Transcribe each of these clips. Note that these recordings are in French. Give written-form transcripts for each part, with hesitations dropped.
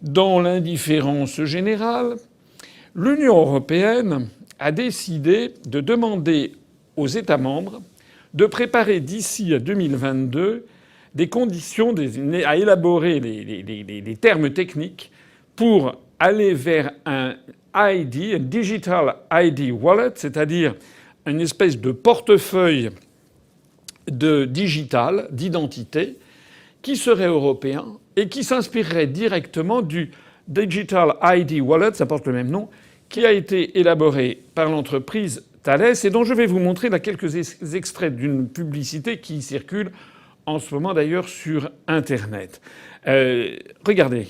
dans l'indifférence générale, l'Union européenne a décidé de demander aux États membres de préparer d'ici à 2022 des conditions à élaborer les termes techniques pour aller vers un ID, un Digital ID Wallet, c'est-à-dire une espèce de portefeuille digital, d'identité, qui serait européen et qui s'inspirerait directement du Digital ID Wallet, ça porte le même nom, qui a été élaboré par l'entreprise Thales et dont je vais vous montrer là quelques extraits d'une publicité qui circule en ce moment d'ailleurs sur Internet. Regardez.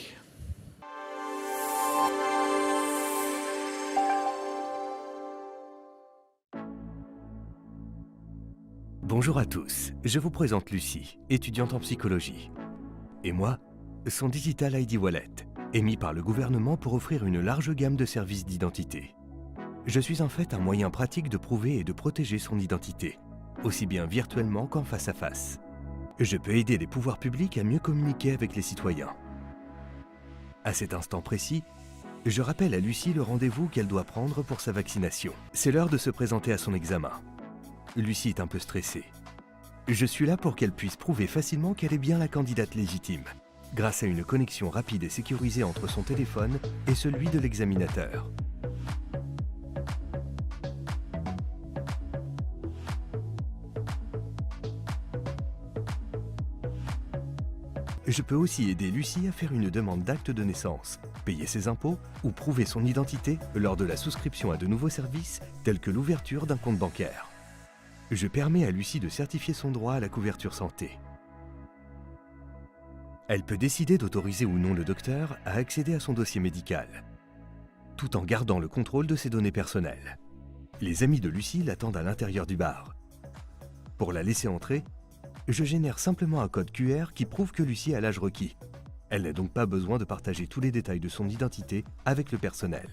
Bonjour à tous, je vous présente Lucie, étudiante en psychologie. Et moi, son Digital ID Wallet, émis par le gouvernement pour offrir une large gamme de services d'identité. Je suis en fait un moyen pratique de prouver et de protéger son identité, aussi bien virtuellement qu'en face à face. Je peux aider les pouvoirs publics à mieux communiquer avec les citoyens. À cet instant précis, je rappelle à Lucie le rendez-vous qu'elle doit prendre pour sa vaccination. C'est l'heure de se présenter à son examen. Lucie est un peu stressée. Je suis là pour qu'elle puisse prouver facilement qu'elle est bien la candidate légitime, grâce à une connexion rapide et sécurisée entre son téléphone et celui de l'examinateur. Je peux aussi aider Lucie à faire une demande d'acte de naissance, payer ses impôts ou prouver son identité lors de la souscription à de nouveaux services tels que l'ouverture d'un compte bancaire. Je permets à Lucie de certifier son droit à la couverture santé. Elle peut décider d'autoriser ou non le docteur à accéder à son dossier médical, tout en gardant le contrôle de ses données personnelles. Les amis de Lucie l'attendent à l'intérieur du bar. Pour la laisser entrer, je génère simplement un code QR qui prouve que Lucie a l'âge requis. Elle n'a donc pas besoin de partager tous les détails de son identité avec le personnel.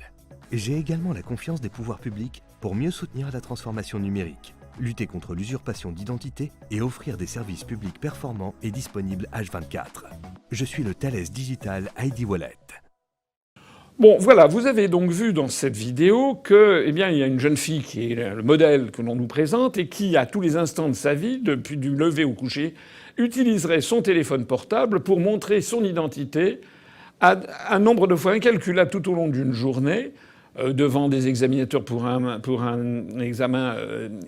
J'ai également la confiance des pouvoirs publics pour mieux soutenir la transformation numérique, lutter contre l'usurpation d'identité et offrir des services publics performants et disponibles H24. Je suis le Thales Digital ID Wallet. Bon, voilà, vous avez donc vu dans cette vidéo que, il y a une jeune fille qui est le modèle que l'on nous présente et qui, à tous les instants de sa vie, depuis du lever au coucher, utiliserait son téléphone portable pour montrer son identité à un nombre de fois incalculable tout au long d'une journée, devant des examinateurs pour un examen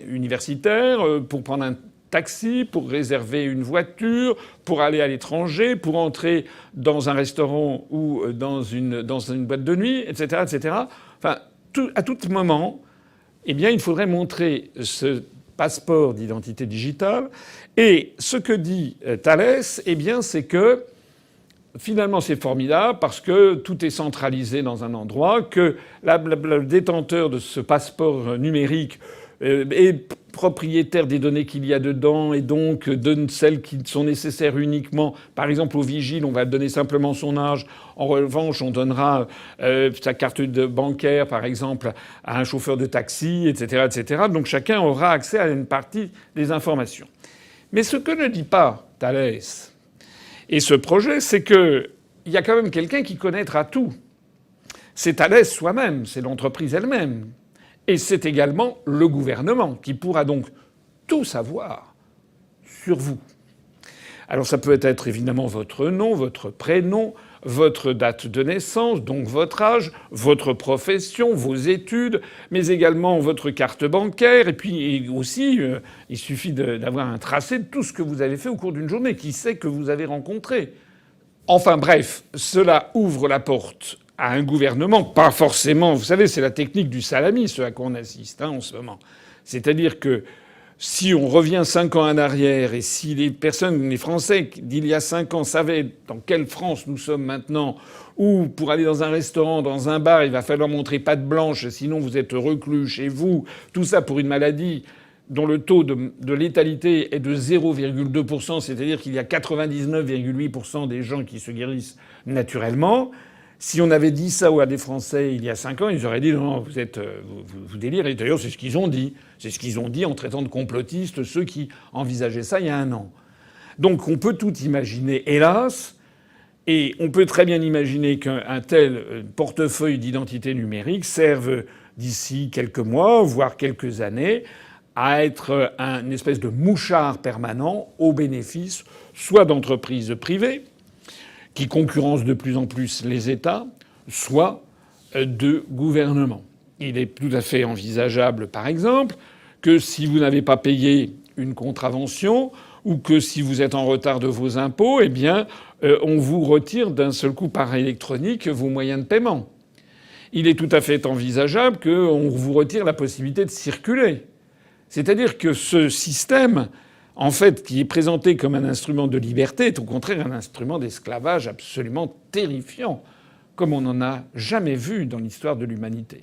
universitaire, pour prendre un taxi, pour réserver une voiture, pour aller à l'étranger, pour entrer dans un restaurant ou dans une boîte de nuit, etc., etc. Enfin, à tout moment, il faudrait montrer ce passeport d'identité digitale. Et ce que dit Thales, c'est que finalement, c'est formidable parce que tout est centralisé dans un endroit, que le détenteur de ce passeport numérique est propriétaire des données qu'il y a dedans et donc donne celles qui sont nécessaires uniquement. Par exemple, au vigile, on va donner simplement son âge. En revanche, on donnera sa carte bancaire, par exemple, à un chauffeur de taxi, etc., etc. Donc chacun aura accès à une partie des informations. Mais ce que ne dit pas Thales et ce projet, c'est qu'il y a quand même quelqu'un qui connaîtra tout. C'est Thales soi-même, c'est l'entreprise elle-même. Et c'est également le gouvernement qui pourra donc tout savoir sur vous. Alors ça peut être évidemment votre nom, votre prénom, votre date de naissance, donc votre âge, votre profession, vos études, mais également votre carte bancaire. Et puis aussi, il suffit d'avoir un tracé de tout ce que vous avez fait au cours d'une journée. Qui sait que vous avez rencontré? Enfin bref, cela ouvre la porte à un gouvernement, pas forcément... Vous savez, c'est la technique du salami, ce à quoi on assiste en ce moment. C'est-à-dire que si on revient 5 ans en arrière et si les Français d'il y a 5 ans savaient dans quelle France nous sommes maintenant, où pour aller dans un restaurant, dans un bar, il va falloir montrer patte blanche, sinon vous êtes reclus chez vous, tout ça pour une maladie dont le taux de létalité est de 0,2%, c'est-à-dire qu'il y a 99,8% des gens qui se guérissent naturellement. Si on avait dit ça à des Français il y a 5 ans, ils auraient dit non, vous délirez. D'ailleurs, c'est ce qu'ils ont dit. C'est ce qu'ils ont dit en traitant de complotistes ceux qui envisageaient ça il y a 1 an. Donc on peut tout imaginer, hélas. Et on peut très bien imaginer qu'un tel portefeuille d'identité numérique serve d'ici quelques mois, voire quelques années, à être une espèce de mouchard permanent au bénéfice soit d'entreprises privées, qui concurrencent de plus en plus les États, soit de gouvernements. Il est tout à fait envisageable, par exemple, que si vous n'avez pas payé une contravention ou que si vous êtes en retard de vos impôts, eh bien, on vous retire d'un seul coup par électronique vos moyens de paiement. Il est tout à fait envisageable qu'on vous retire la possibilité de circuler. C'est-à-dire que ce système, en fait, qui est présenté comme un instrument de liberté, est au contraire un instrument d'esclavage absolument terrifiant, comme on n'en a jamais vu dans l'histoire de l'humanité.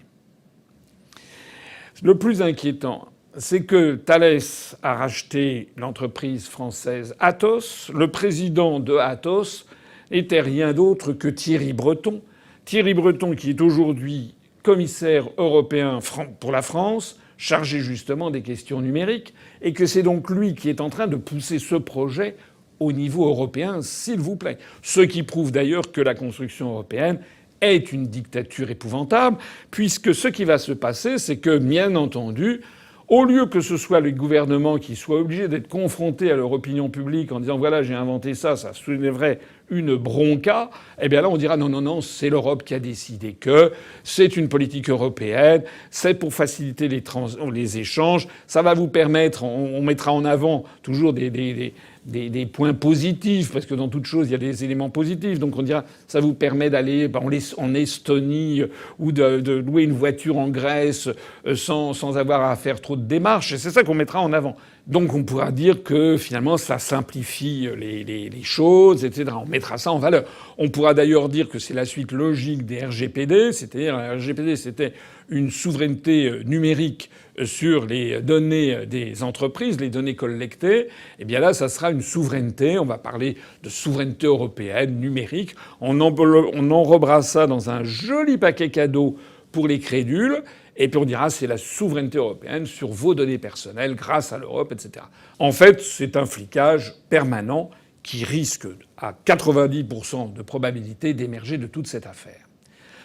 Le plus inquiétant, c'est que Thales a racheté l'entreprise française Atos. Le président de Atos n'était rien d'autre que Thierry Breton. Thierry Breton, qui est aujourd'hui commissaire européen pour la France, chargé justement des questions numériques, et que c'est donc lui qui est en train de pousser ce projet au niveau européen, s'il vous plaît. Ce qui prouve d'ailleurs que la construction européenne est une dictature épouvantable, puisque ce qui va se passer, c'est que, bien entendu, au lieu que ce soit les gouvernements qui soient obligés d'être confrontés à leur opinion publique en disant voilà, j'ai inventé ça, ça soulèverait une bronca, eh bien là on dira non, non, non, c'est l'Europe qui a décidé que c'est une politique européenne, c'est pour faciliter les échanges, ça va vous permettre, on mettra en avant toujours des points positifs, parce que dans toute chose, il y a des éléments positifs. Donc on dira, ça vous permet d'aller en Estonie ou de louer une voiture en Grèce sans avoir à faire trop de démarches. Et c'est ça qu'on mettra en avant. Donc on pourra dire que finalement ça simplifie les choses, etc. On mettra ça en valeur. On pourra d'ailleurs dire que c'est la suite logique des RGPD, c'est-à-dire la RGPD c'était une souveraineté numérique sur les données des entreprises, les données collectées. Eh bien là, ça sera une souveraineté. On va parler de souveraineté européenne numérique. On enrobera ça dans un joli paquet cadeau pour les crédules. Et puis on dira c'est la souveraineté européenne sur vos données personnelles grâce à l'Europe, etc. En fait, c'est un flicage permanent qui risque à 90% de probabilité d'émerger de toute cette affaire.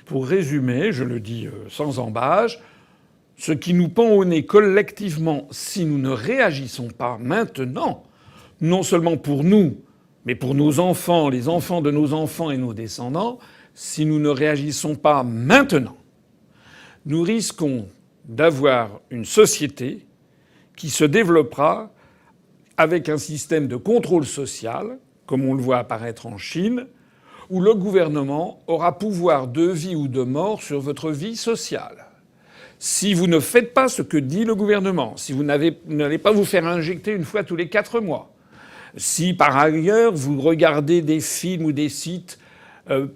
Pour résumer, je le dis sans ambages, ce qui nous pend au nez collectivement si nous ne réagissons pas maintenant, non seulement pour nous, mais pour nos enfants, les enfants de nos enfants et nos descendants, si nous ne réagissons pas maintenant, nous risquons d'avoir une société qui se développera avec un système de contrôle social, comme on le voit apparaître en Chine, où le gouvernement aura pouvoir de vie ou de mort sur votre vie sociale. Si vous ne faites pas ce que dit le gouvernement, si vous n'allez pas vous faire injecter une fois tous les 4 mois, si par ailleurs vous regardez des films ou des sites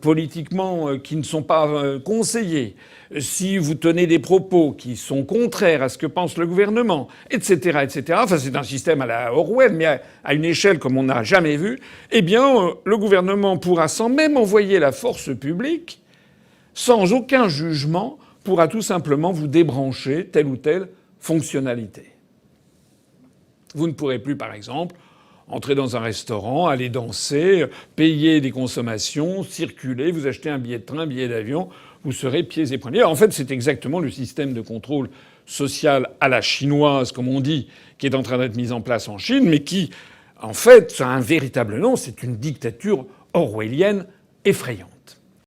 politiquement qui ne sont pas conseillés, si vous tenez des propos qui sont contraires à ce que pense le gouvernement, etc., etc. Enfin, c'est un système à la Orwell, mais à une échelle comme on n'a jamais vu. Eh bien, le gouvernement pourra, sans même envoyer la force publique, sans aucun jugement, pourra tout simplement vous débrancher telle ou telle fonctionnalité. Vous ne pourrez plus, par exemple, entrer dans un restaurant, aller danser, payer des consommations, circuler, vous achetez un billet de train, un billet d'avion, vous serez pieds et poings liés. En fait, c'est exactement le système de contrôle social à la chinoise, comme on dit, qui est en train d'être mis en place en Chine, mais qui, en fait, a un véritable nom, c'est une dictature orwellienne effrayante.